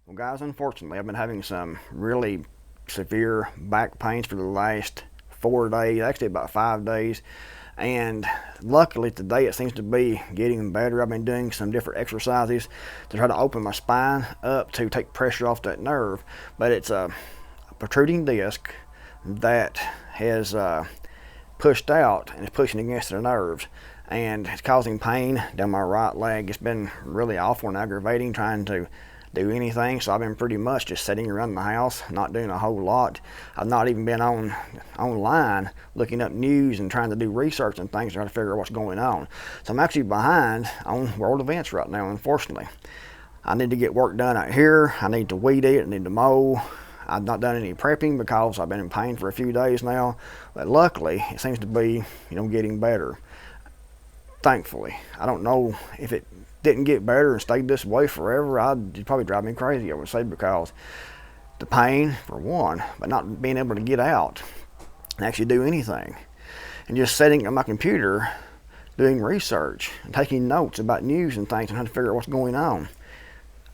Well, guys, unfortunately, I've been having some really severe back pains for the last 4 days, actually about 5 days. And luckily today it seems to be getting better. I've been doing some different exercises to try to open my spine up to take pressure off that nerve. But it's a protruding disc that has pushed out and it's pushing against the nerves. And it's causing pain down my right leg. It's been really awful and aggravating trying to do anything, so I've been pretty much just sitting around the house, not doing a whole lot. I've not even been online looking up news and trying to do research and things to try to figure out what's going on. So I'm actually behind on world events right now, unfortunately. I need to get work done out here. I need to weed eat, I need to mow. I've not done any prepping because I've been in pain for a few days now, but luckily it seems to be, getting better. Thankfully, I don't know if it didn't get better and stayed this way forever, it'd probably drive me crazy, I would say, because the pain, for one, but not being able to get out and actually do anything. And just sitting at my computer doing research and taking notes about news and things and trying to figure out what's going on.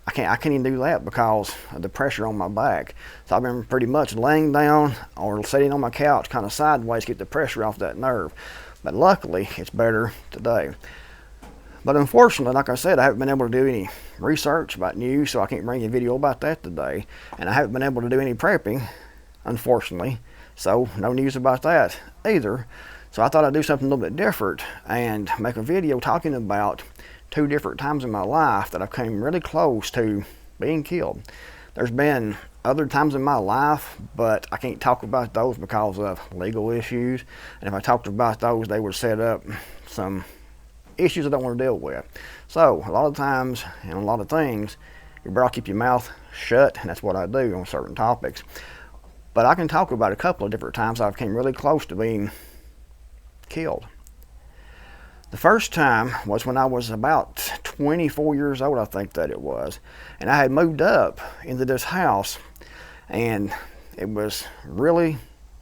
I can't even do that because of the pressure on my back. So I've been pretty much laying down or sitting on my couch kind of sideways to get the pressure off that nerve. But luckily, it's better today. But unfortunately, like I said, I haven't been able to do any research about news, so I can't bring you a video about that today. And I haven't been able to do any prepping, unfortunately, so no news about that either. So I thought I'd do something a little bit different and make a video talking about two different times in my life that I've come really close to being killed. There's been other times in my life, but I can't talk about those because of legal issues. And if I talked about those, they would set up some issues I don't want to deal with. So a lot of times and a lot of things, you better keep your mouth shut, and that's what I do on certain topics. But I can talk about a couple of different times I've came really close to being killed. The first time was when I was about 24 years old, I think that it was, and I had moved up into this house, and it was really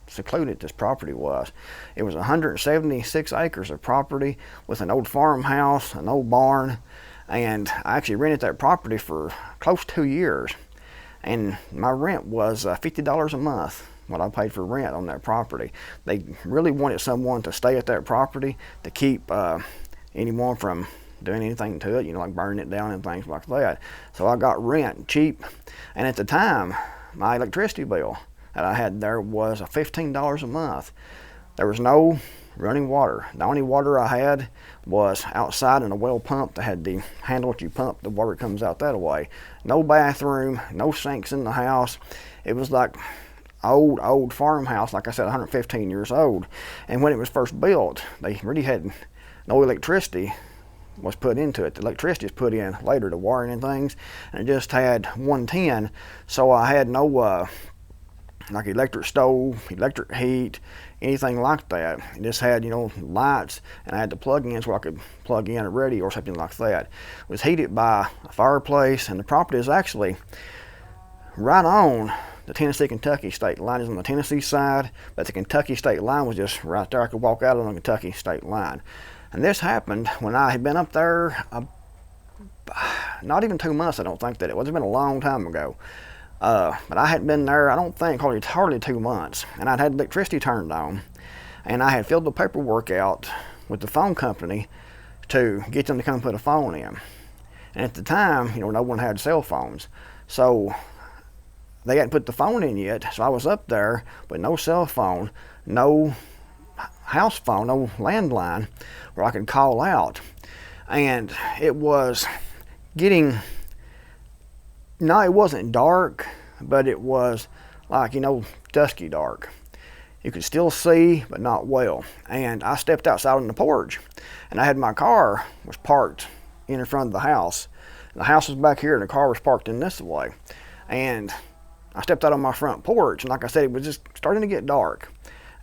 secluded. This property was. It was 176 acres of property with an old farmhouse, an old barn, and I actually rented that property for close to 2 years, and my rent was $50 a month, what I paid for rent on that property. They really wanted someone to stay at that property to keep anyone from doing anything to it, like burning it down and things like that. So I got rent cheap, and at the time my electricity bill that I had there was $15 a month. There was no running water. The only water I had was outside in a well pump that had the handle that you pump the water comes out that way. No bathroom, no sinks in the house. It was like old farmhouse, like I said, 115 years old. And when it was first built, they really had no electricity was put into it. The electricity was put in later, the wiring and things, and it just had 110. So I had no like electric stove, electric heat, anything like that. It just had, lights, and I had to plug in so I could plug in a radio or something like that. It was heated by a fireplace, and the property is actually right on the Tennessee-Kentucky state line. Is on the Tennessee side, but the Kentucky state line was just right there. I could walk out on the Kentucky state line. And this happened when I had been up there not even 2 months, I don't think that it was. It's been a long time ago. But I hadn't been there, I don't think, hardly 2 months. And I'd had electricity turned on. And I had filled the paperwork out with the phone company to get them to come put a phone in. And at the time, no one had cell phones. So they hadn't put the phone in yet. So I was up there with no cell phone, no house phone, no landline where I could call out. And it was getting, no, it wasn't dark, but it was like, dusky dark. You could still see, but not well. And I stepped outside on the porch, and I had my car was parked in front of the house. The house was back here, and the car was parked in this way. And I stepped out on my front porch, and like I said, it was just starting to get dark.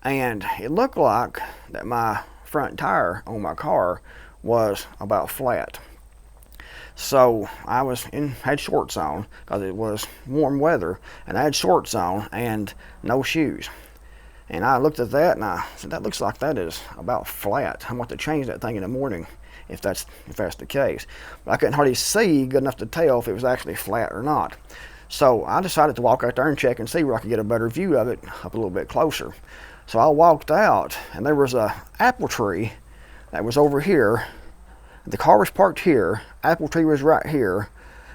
And it looked like that my front tire on my car was about flat. So I had shorts on because it was warm weather, and I had shorts on and no shoes. And I looked at that and I said, that looks like that is about flat. I'm going to change that thing in the morning if that's the case. But I couldn't hardly see good enough to tell if it was actually flat or not. So I decided to walk out there and check and see where I could get a better view of it up a little bit closer. So I walked out, and there was a apple tree that was over here. The car was parked here, apple tree was right here,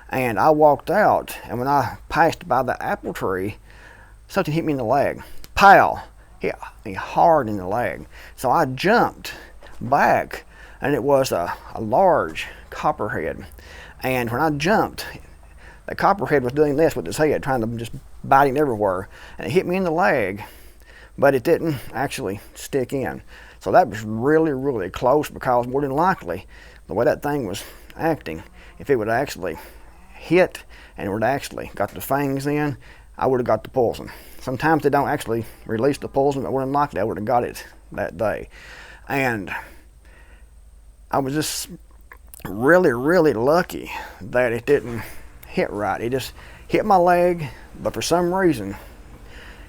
and I walked out, and when I passed by the apple tree, something hit me in the leg. Pow! Hit me hard in the leg. So I jumped back, and it was a large copperhead. And when I jumped, the copperhead was doing this with his head, trying to just bite him everywhere. And it hit me in the leg, but it didn't actually stick in. So that was really, really close, because more than likely, the way that thing was acting, if it would actually hit and would actually got the fangs in, I would have got the poison. Sometimes they don't actually release the poison, but more than likely I would have got it that day. And I was just really, really lucky that it didn't hit right. It just hit my leg, but for some reason,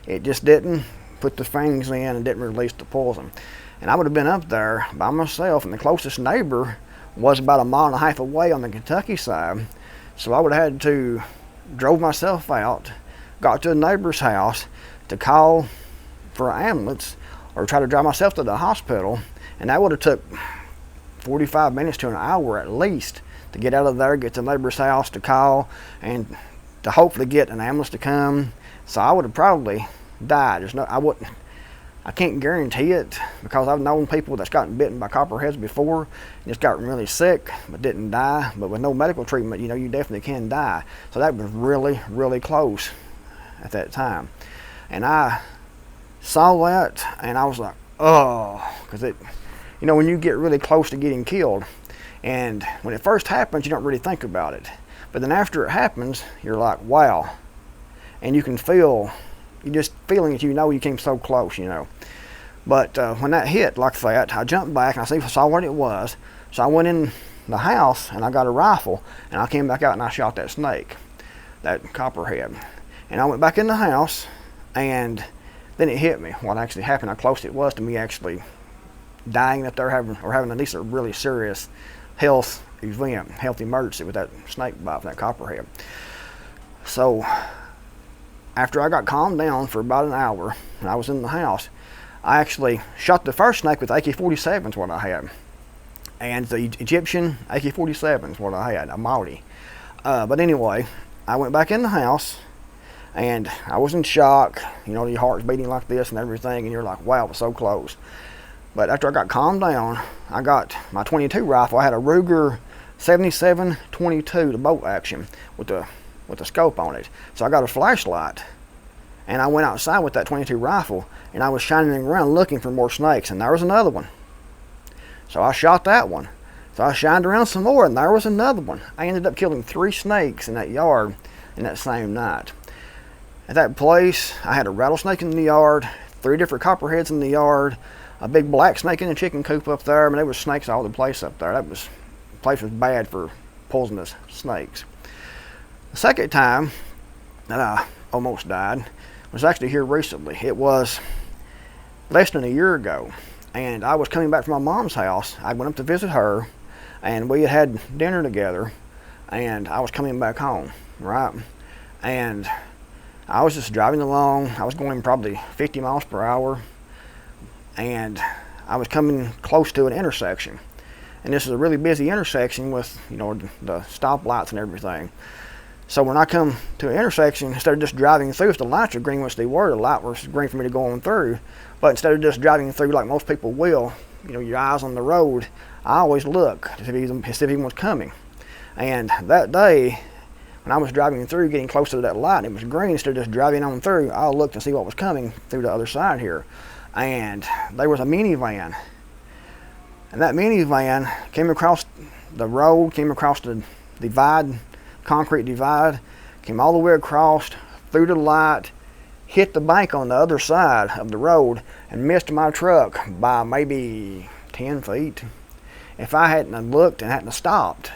it just didn't put the fangs in and didn't release the poison. And I would have been up there by myself, and the closest neighbor was about 1.5 miles away on the Kentucky side. So I would have had to drove myself out, got to a neighbor's house to call for an ambulance or try to drive myself to the hospital, and that would have took 45 minutes to an hour at least to get out of there, get to the neighbor's house, to call, and to hopefully get an ambulance to come. So I would have probably died. I can't guarantee it, because I've known people that's gotten bitten by copperheads before and just gotten really sick but didn't die. But with no medical treatment, you definitely can die. So that was really, really close at that time. And I saw that, and I was like, oh, because when you get really close to getting killed, and when it first happens, you don't really think about it. But then after it happens, you're like, wow. And you can feel, you just feeling it, you came so close, But when that hit like that, I jumped back and I saw what it was. So I went in the house and I got a rifle, and I came back out and I shot that snake, that copperhead. And I went back in the house, and then it hit me. What actually happened, how close it was to me actually dying up there, having at least a really serious health emergency with that snake bite from that copperhead. So after I got calmed down for about an hour and I was in the house, I actually shot the first snake with AK-47 is what I had. And the Egyptian AK-47 is what I had, a Maori. But anyway, I went back in the house, and I was in shock. Your heart's beating like this and everything, and you're like, wow, it was so close. But after I got calmed down, I got my .22 rifle. I had a Ruger 77-22, the bolt action, with a scope on it. So I got a flashlight, and I went outside with that .22 rifle, and I was shining around looking for more snakes, and there was another one. So I shot that one. So I shined around some more, and there was another one. I ended up killing 3 snakes in that yard in that same night. At that place, I had a rattlesnake in the yard, 3 different copperheads in the yard, a big black snake in the chicken coop up there. I mean, there was snakes all over the place up there. The place was bad for poisonous snakes. The second time that I almost died was actually here recently. It was less than a year ago, and I was coming back from my mom's house. I went up to visit her, and we had dinner together, and I was coming back home, right? And I was just driving along. I was going probably 50 miles per hour, and I was coming close to an intersection. And this is a really busy intersection with, the stoplights and everything. So when I come to an intersection, instead of just driving through, if the lights are green, which they were, the light was green for me to go on through. But instead of just driving through like most people will, your eyes on the road, I always look to see if anyone's coming. And that day, when I was driving through, getting close to that light, it was green. Instead of just driving on through, I looked to see what was coming through the other side here. And there was a minivan. And that minivan came across the road, came across the concrete divide, came all the way across, through the light, hit the bank on the other side of the road, and missed my truck by maybe 10 feet. If I hadn't looked and hadn't stopped,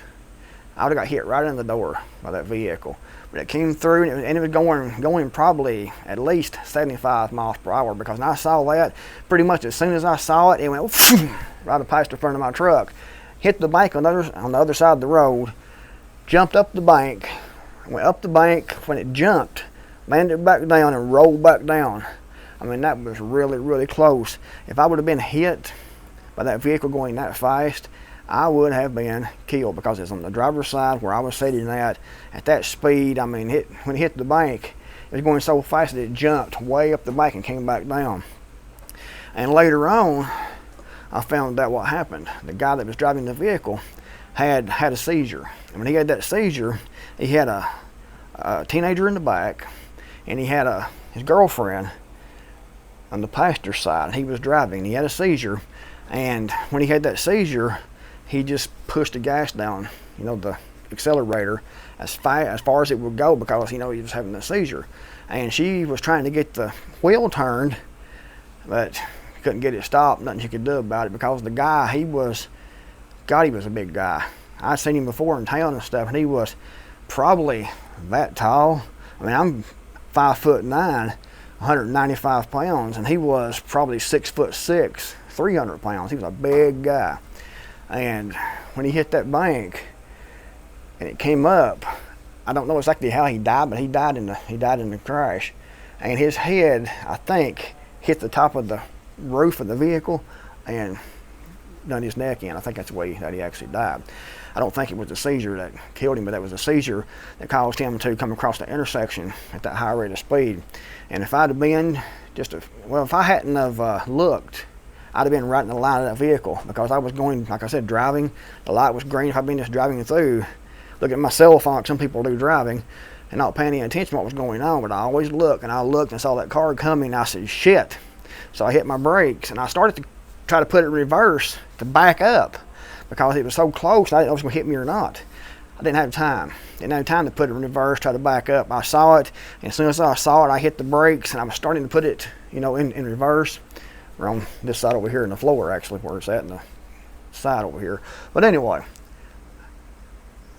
I would have got hit right in the door by that vehicle. But it came through, and it was going probably at least 75 miles per hour, because when I saw that, pretty much as soon as I saw it, it went right past the front of my truck, hit the bank on the other side of the road, jumped up the bank, went up the bank. When it jumped, landed back down and rolled back down. I mean, that was really, really close. If I would have been hit by that vehicle going that fast, I would have been killed, because it's on the driver's side where I was sitting at that speed. I mean, when it hit the bank, it was going so fast that it jumped way up the bank and came back down. And later on, I found out what happened. The guy that was driving the vehicle had a seizure. And when he had that seizure, he had a teenager in the back, and he had his girlfriend on the passenger side. He was driving. He had a seizure, and when he had that seizure, he just pushed the gas down, the accelerator, as far as it would go, because he was having a seizure. And she was trying to get the wheel turned, but couldn't get it stopped. Nothing she could do about it, because the guy, he was a big guy. I'd seen him before in town and stuff, and he was probably that tall. I mean, I'm 5'9", 195 pounds, and he was probably 6'6", 300 pounds. He was a big guy. And when he hit that bank and it came up, I don't know exactly how he died, but he died in the crash. And his head, I think, hit the top of the roof of the vehicle and done his neck in. I think that's the way that he actually died. I don't think it was a seizure that killed him, but that was a seizure that caused him to come across the intersection at that high rate of speed. And if I'd have been if I hadn't have looked, I'd have been right in the line of that vehicle, because I was going, like I said, driving. The light was green. If I'd been just driving through, looking at my cell phone like some people do driving, and not paying any attention to what was going on, but I always look, and I looked and saw that car coming, and I said, shit. So I hit my brakes, and I started to try to put it in reverse to back up, because it was so close, and I didn't know if it was going to hit me or not. I didn't have time. Didn't have time to put it in reverse, try to back up. I saw it, and as soon as I saw it, I hit the brakes, and I was starting to put it, in reverse. We're on this side over here in the floor, actually, where it's at, in the side over here. But anyway,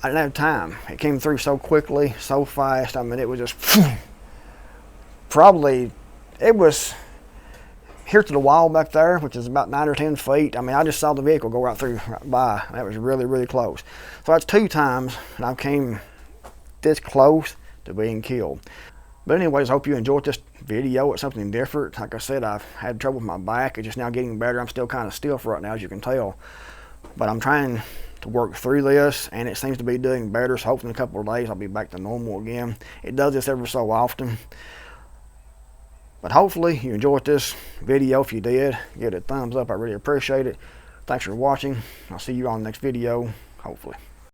I didn't have time. It came through so quickly, so fast. I mean, it was just probably, it was here to the wall back there, which is about 9 or 10 feet. I mean, I just saw the vehicle go right through, right by. That was really, really close. So that's 2 times that I came this close to being killed. But anyways, I hope you enjoyed this video. It's something different. Like I said, I've had trouble with my back. It's just now getting better. I'm still kind of stiff right now, as you can tell. But I'm trying to work through this, and it seems to be doing better. So hopefully in a couple of days, I'll be back to normal again. It does this every so often. But hopefully you enjoyed this video. If you did, give it a thumbs up. I really appreciate it. Thanks for watching. I'll see you on the next video, hopefully.